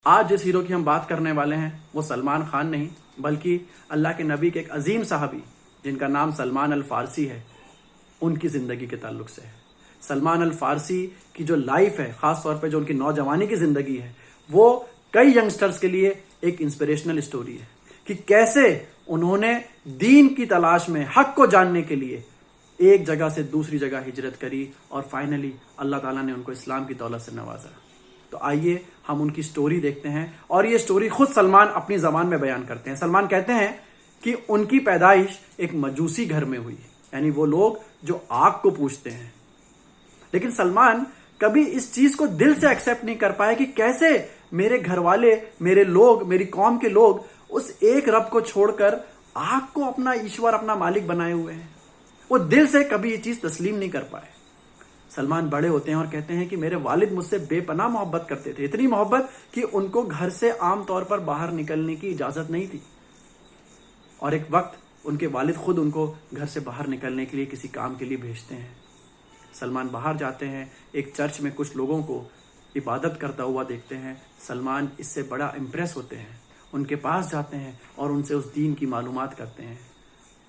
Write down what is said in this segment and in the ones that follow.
آج جس ہیرو کی ہم بات کرنے والے ہیں وہ سلمان خان نہیں بلکہ اللہ کے نبی کے ایک عظیم صحابی جن کا نام سلمان الفارسی ہے، ان کی زندگی کے تعلق سے ہے۔ سلمان الفارسی کی جو لائف ہے، خاص طور پہ جو ان کی نوجوانی کی زندگی ہے، وہ کئی ینگسٹرز کے لیے ایک انسپریشنل اسٹوری ہے کہ کیسے انہوں نے دین کی تلاش میں حق کو جاننے کے لیے ایک جگہ سے دوسری جگہ ہجرت کری اور فائنلی اللہ تعالیٰ نے ان کو اسلام کی دولت سے نوازا۔ تو آئیے ہم ان کی سٹوری دیکھتے ہیں، اور یہ سٹوری خود سلمان اپنی زبان میں بیان کرتے ہیں۔ سلمان کہتے ہیں کہ ان کی پیدائش ایک مجوسی گھر میں ہوئی، یعنی وہ لوگ جو آگ کو پوجتے ہیں، لیکن سلمان کبھی اس چیز کو دل سے ایکسیپٹ نہیں کر پائے کہ کیسے میرے گھر والے، میرے لوگ، میری قوم کے لوگ اس ایک رب کو چھوڑ کر آگ کو اپنا ایشور، اپنا مالک بنائے ہوئے ہیں۔ وہ دل سے کبھی یہ چیز تسلیم نہیں کر پائے۔ سلمان بڑے ہوتے ہیں اور کہتے ہیں کہ میرے والد مجھ سے بے پناہ محبت کرتے تھے، اتنی محبت کہ ان کو گھر سے عام طور پر باہر نکلنے کی اجازت نہیں تھی، اور ایک وقت ان کے والد خود ان کو گھر سے باہر نکلنے کے لیے کسی کام کے لیے بھیجتے ہیں۔ سلمان باہر جاتے ہیں، ایک چرچ میں کچھ لوگوں کو عبادت کرتا ہوا دیکھتے ہیں۔ سلمان اس سے بڑا امپریس ہوتے ہیں، ان کے پاس جاتے ہیں اور ان سے اس دین کی معلومات کرتے ہیں۔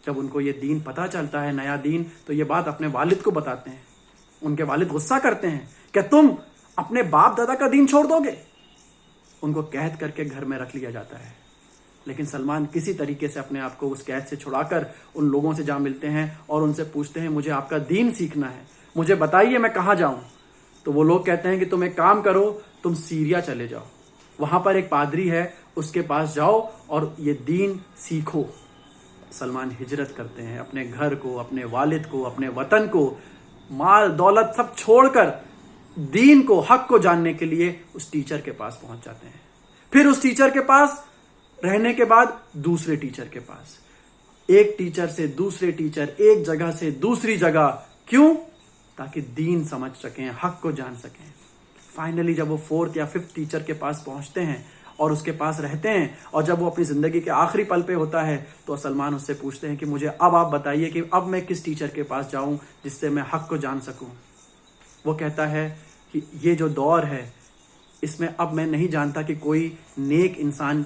جب ان کو یہ دین پتہ چلتا ہے، نیا دین، تو یہ بات اپنے والد کو بتاتے ہیں۔ ان کے والد غصہ کرتے ہیں کہ تم اپنے باپ دادا کا دین چھوڑ دو گے؟ ان کو قید کر کے گھر میں رکھ لیا جاتا ہے، لیکن سلمان کسی طریقے سے اپنے آپ کو اس قید سے چھڑا کر ان لوگوں سے جا ملتے ہیں اور ان سے پوچھتے ہیں مجھے آپ کا دین سیکھنا ہے، مجھے بتائیے میں کہاں جاؤں؟ تو وہ لوگ کہتے ہیں کہ تم ایک کام کرو، تم سیریا چلے جاؤ، وہاں پر ایک پادری ہے، اس کے پاس جاؤ اور یہ دین سیکھو۔ سلمان ہجرت کرتے ہیں، اپنے گھر کو، اپنے والد کو، اپنے وطن کو، مال دولت سب چھوڑ کر دین کو، حق کو جاننے کے لیے اس ٹیچر کے پاس پہنچ جاتے ہیں۔ پھر اس ٹیچر کے پاس رہنے کے بعد دوسرے ٹیچر کے پاس، ایک ٹیچر سے دوسرے ٹیچر، ایک جگہ سے دوسری جگہ، کیوں؟ تاکہ دین سمجھ سکیں، حق کو جان سکیں۔ فائنلی جب وہ 4th یا 5th ٹیچر کے پاس پہنچتے ہیں اور اس کے پاس رہتے ہیں، اور جب وہ اپنی زندگی کے آخری پل پہ ہوتا ہے تو سلمان اس سے پوچھتے ہیں کہ مجھے اب آپ بتائیے کہ اب میں کس ٹیچر کے پاس جاؤں جس سے میں حق کو جان سکوں؟ وہ کہتا ہے کہ یہ جو دور ہے اس میں اب میں نہیں جانتا کہ کوئی نیک انسان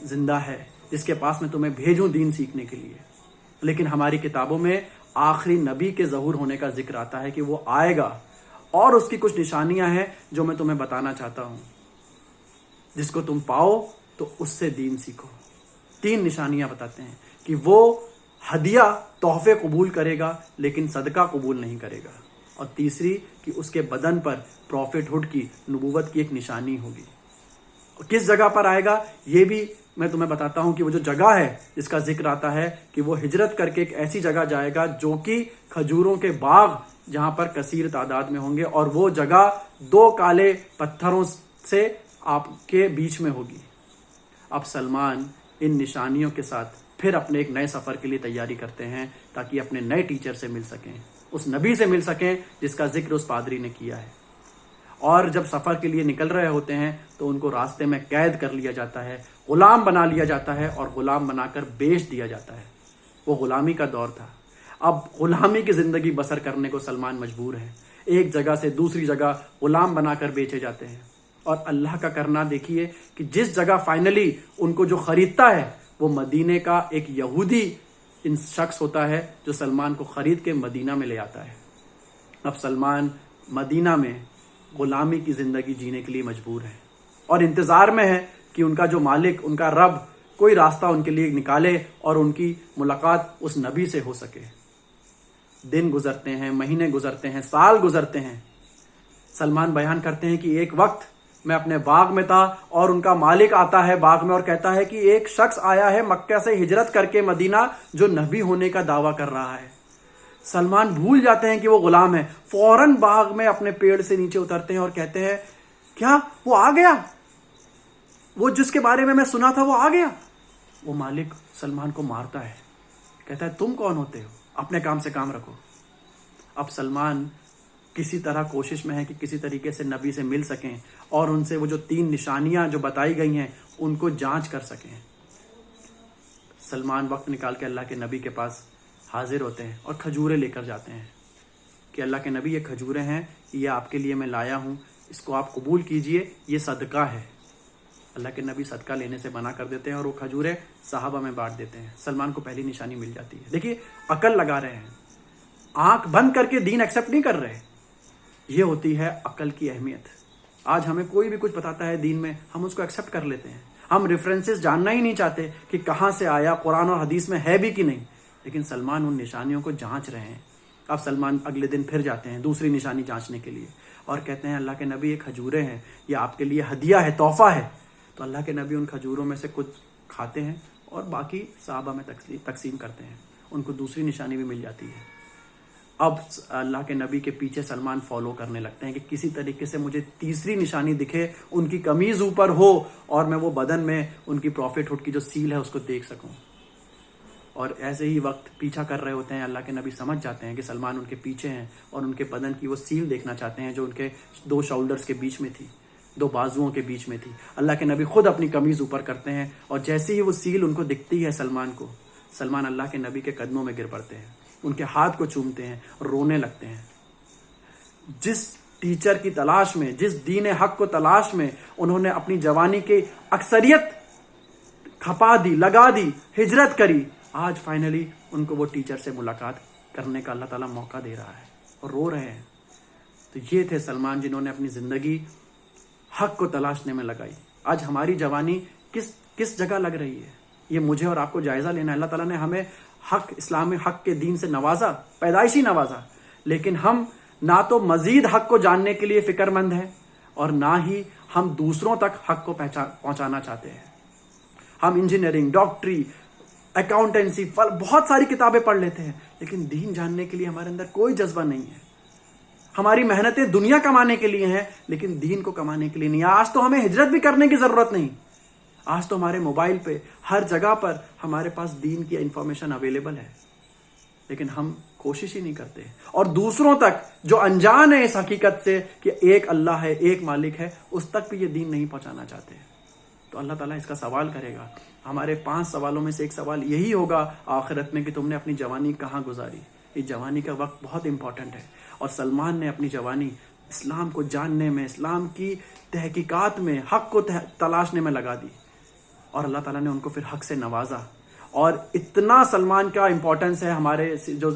زندہ ہے جس کے پاس میں تمہیں بھیجوں دین سیکھنے کے لیے، لیکن ہماری کتابوں میں آخری نبی کے ظہور ہونے کا ذکر آتا ہے کہ وہ آئے گا، اور اس کی کچھ نشانیاں ہیں جو میں تمہیں بتانا چاہتا ہوں، جس کو تم پاؤ تو اس سے دین سیکھو۔ 3 نشانیاں بتاتے ہیں کہ وہ ہدیہ، تحفے قبول کرے گا لیکن صدقہ قبول نہیں کرے گا، اور تیسری کہ اس کے بدن پر پروفٹ ہوڈ کی، نبوت کی ایک نشانی ہوگی۔ اور کس جگہ پر آئے گا یہ بھی میں تمہیں بتاتا ہوں کہ وہ جو جگہ ہے جس کا ذکر آتا ہے کہ وہ ہجرت کر کے ایک ایسی جگہ جائے گا جو کہ کھجوروں کے باغ جہاں پر کثیر تعداد میں ہوں گے، اور وہ جگہ 2 کالے پتھروں سے آپ کے بیچ میں ہوگی۔ اب سلمان ان نشانیوں کے ساتھ پھر اپنے ایک نئے سفر کے لیے تیاری کرتے ہیں تاکہ اپنے نئے ٹیچر سے مل سکیں، اس نبی سے مل سکیں جس کا ذکر اس پادری نے کیا ہے۔ اور جب سفر کے لیے نکل رہے ہوتے ہیں تو ان کو راستے میں قید کر لیا جاتا ہے، غلام بنا لیا جاتا ہے، اور غلام بنا کر بیچ دیا جاتا ہے۔ وہ غلامی کا دور تھا، اب غلامی کی زندگی بسر کرنے کو سلمان مجبور ہے۔ ایک جگہ سے دوسری جگہ غلام بنا کر بیچے جاتے ہیں، اور اللہ کا کرنا دیکھیے کہ جس جگہ فائنلی ان کو جو خریدتا ہے وہ مدینے کا ایک یہودی شخص ہوتا ہے جو سلمان کو خرید کے مدینہ میں لے آتا ہے۔ اب سلمان مدینہ میں غلامی کی زندگی جینے کے لیے مجبور ہے، اور انتظار میں ہے کہ ان کا جو مالک، ان کا رب کوئی راستہ ان کے لیے نکالے اور ان کی ملاقات اس نبی سے ہو سکے۔ دن گزرتے ہیں، مہینے گزرتے ہیں، سال گزرتے ہیں۔ سلمان بیان کرتے ہیں کہ ایک وقت میں اپنے باغ میں تھا اور ان کا مالک آتا ہے باغ میں اور کہتا ہے کہ ایک شخص آیا ہے مکہ سے ہجرت کر کے مدینہ جو نبی ہونے کا دعویٰ کر رہا ہے۔ سلمان بھول جاتے ہیں کہ وہ غلام ہے، فوراً باغ میں اپنے پیڑ سے نیچے اترتے ہیں اور کہتے ہیں کیا وہ آ گیا؟ وہ جس کے بارے میں سنا تھا وہ آ گیا؟ وہ مالک سلمان کو مارتا ہے، کہتا ہے تم کون ہوتے ہو؟ اپنے کام سے کام رکھو۔ اب سلمان کسی طرح کوشش میں ہے کہ کسی طریقے سے نبی سے مل سکیں اور ان سے وہ جو 3 نشانیاں جو بتائی گئی ہیں ان کو جانچ کر سکیں۔ سلمان وقت نکال کے اللہ کے نبی کے پاس حاضر ہوتے ہیں اور کھجوریں لے کر جاتے ہیں کہ اللہ کے نبی یہ کھجوریں ہیں، یہ آپ کے لیے میں لایا ہوں، اس کو آپ قبول کیجئے، یہ صدقہ ہے۔ اللہ کے نبی صدقہ لینے سے منع کر دیتے ہیں اور وہ کھجوریں صحابہ میں بانٹ دیتے ہیں. سلمان کو پہلی نشانی مل جاتی ہے. دیکھیے عقل لگا رہے ہیں, آنکھ بند کر کے دین ایکسیپٹ نہیں کر رہے. یہ ہوتی ہے عقل کی اہمیت. آج ہمیں کوئی بھی کچھ بتاتا ہے دین میں, ہم اس کو ایکسیپٹ کر لیتے ہیں. ہم ریفرنسز جاننا ہی نہیں چاہتے کہ کہاں سے آیا, قرآن اور حدیث میں ہے بھی کہ نہیں. لیکن سلمان ان نشانیوں کو جانچ رہے ہیں. اب سلمان اگلے دن پھر جاتے ہیں دوسری نشانی جانچنے کے لیے اور کہتے ہیں اللہ کے نبی یہ کھجوریں ہیں, یہ آپ کے لیے ہدیہ ہے, تحفہ ہے. تو اللہ کے نبی ان کھجوروں میں سے کچھ کھاتے ہیں اور باقی صحابہ میں تقسیم کرتے ہیں. ان کو دوسری نشانی بھی مل جاتی ہے. اب اللہ کے نبی کے پیچھے سلمان فالو کرنے لگتے ہیں کہ کسی طریقے سے مجھے تیسری نشانی دکھے, ان کی قمیض اوپر ہو اور میں وہ بدن میں ان کی پروفٹ ہوڈ کی جو سیل ہے اس کو دیکھ سکوں. اور ایسے ہی وقت پیچھا کر رہے ہوتے ہیں, اللہ کے نبی سمجھ جاتے ہیں کہ سلمان ان کے پیچھے ہیں اور ان کے بدن کی وہ سیل دیکھنا چاہتے ہیں جو ان کے 2 شولڈرز کے بیچ میں تھی, 2 بازوؤں کے بیچ میں تھی. اللہ کے نبی خود اپنی قمیض اوپر کرتے ہیں اور جیسے ہی وہ سیل ان کو دکھتی ہے سلمان کو, سلمان اللہ کے نبی کے قدموں میں گر پڑتے ہیں, ان کے ہاتھ کو چومتے ہیں اور رونے لگتے ہیں. جس ٹیچر کی تلاش میں, جس دین حق کو تلاش میں انہوں نے اپنی جوانی کی اکثریت کھپا دی, لگا دی, ہجرت کری, آج فائنلی ان کو وہ ٹیچر سے ملاقات کرنے کا اللہ تعالیٰ موقع دے رہا ہے اور رو رہے ہیں. تو یہ تھے سلمان جنہوں نے اپنی زندگی حق کو تلاشنے میں لگائی. آج ہماری جوانی کس جگہ لگ رہی ہے, یہ مجھے اور آپ کو جائزہ لینا ہے. اللہ تعالیٰ نے ہمیں حق, اسلامی حق کے دین سے نوازا, پیدائشی نوازا, لیکن ہم نہ تو مزید حق کو جاننے کے لیے فکر مند ہیں اور نہ ہی ہم دوسروں تک حق کو پہنچانا چاہتے ہیں. ہم انجینئرنگ, ڈاکٹری, اکاؤنٹنسی, بہت ساری کتابیں پڑھ لیتے ہیں, لیکن دین جاننے کے لیے ہمارے اندر کوئی جذبہ نہیں ہے. ہماری محنتیں دنیا کمانے کے لیے ہیں لیکن دین کو کمانے کے لیے نہیں. آج تو ہمیں ہجرت بھی کرنے کی ضرورت نہیں. آج تو ہمارے موبائل پہ ہر جگہ پر ہمارے پاس دین کی انفارمیشن اویلیبل ہے, لیکن ہم کوشش ہی نہیں کرتے. اور دوسروں تک جو انجان ہے اس حقیقت سے کہ ایک اللہ ہے, ایک مالک ہے, اس تک بھی یہ دین نہیں پہنچانا چاہتے. تو اللہ تعالیٰ اس کا سوال کرے گا. ہمارے 5 سوالوں میں سے ایک سوال یہی ہوگا آخرت میں کہ تم نے اپنی جوانی کہاں گزاری. یہ جوانی کا وقت بہت امپورٹنٹ ہے اور سلمان نے اپنی جوانی اسلام کو جاننے میں, اسلام کی تحقیقات میں, حق کو تلاشنے میں لگا دی اور اللہ تعالیٰ نے ان کو پھر حق سے نوازا. اور اتنا سلمان کا امپورٹنس ہے ہمارے جو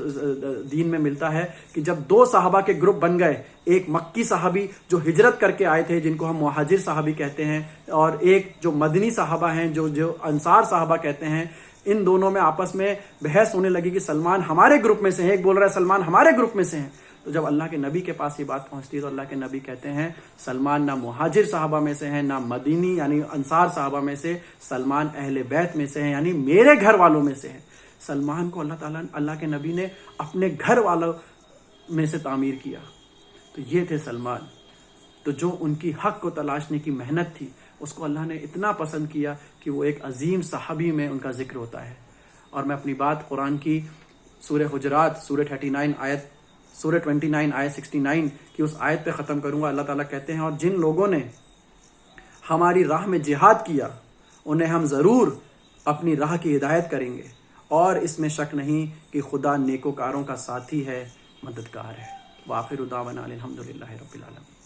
دین میں ملتا ہے کہ جب 2 صحابہ کے گروپ بن گئے, ایک مکی صحابی جو ہجرت کر کے آئے تھے جن کو ہم مہاجر صحابی کہتے ہیں, اور ایک جو مدنی صحابہ ہیں جو انصار صحابہ کہتے ہیں, ان دونوں میں آپس میں بحث ہونے لگی کہ سلمان ہمارے گروپ میں سے ہیں, ایک بول رہا ہے سلمان ہمارے گروپ میں سے ہیں. تو جب اللہ کے نبی کے پاس یہ بات پہنچتی ہے تو اللہ کے نبی کہتے ہیں سلمان نہ مہاجر صحابہ میں سے ہیں, نہ مدینی یعنی انصار صحابہ میں سے, سلمان اہل بیت میں سے ہیں, یعنی میرے گھر والوں میں سے ہیں. سلمان کو اللہ کے نبی نے اپنے گھر والوں میں سے تعمیر کیا. تو یہ تھے سلمان. تو جو ان کی حق کو تلاشنے کی محنت تھی اس کو اللہ نے اتنا پسند کیا کہ وہ ایک عظیم صحابی میں ان کا ذکر ہوتا ہے. اور میں اپنی بات قرآن کی سورہ حجرات سورہ 29 آیت 69 کی اس آیت پہ ختم کروں گا. اللہ تعالیٰ کہتے ہیں اور جن لوگوں نے ہماری راہ میں جہاد کیا انہیں ہم ضرور اپنی راہ کی ہدایت کریں گے, اور اس میں شک نہیں کہ خدا نیکوکاروں کا ساتھی ہے, مددگار ہے. وآخر دعوانا الحمدللہ رب العالمین.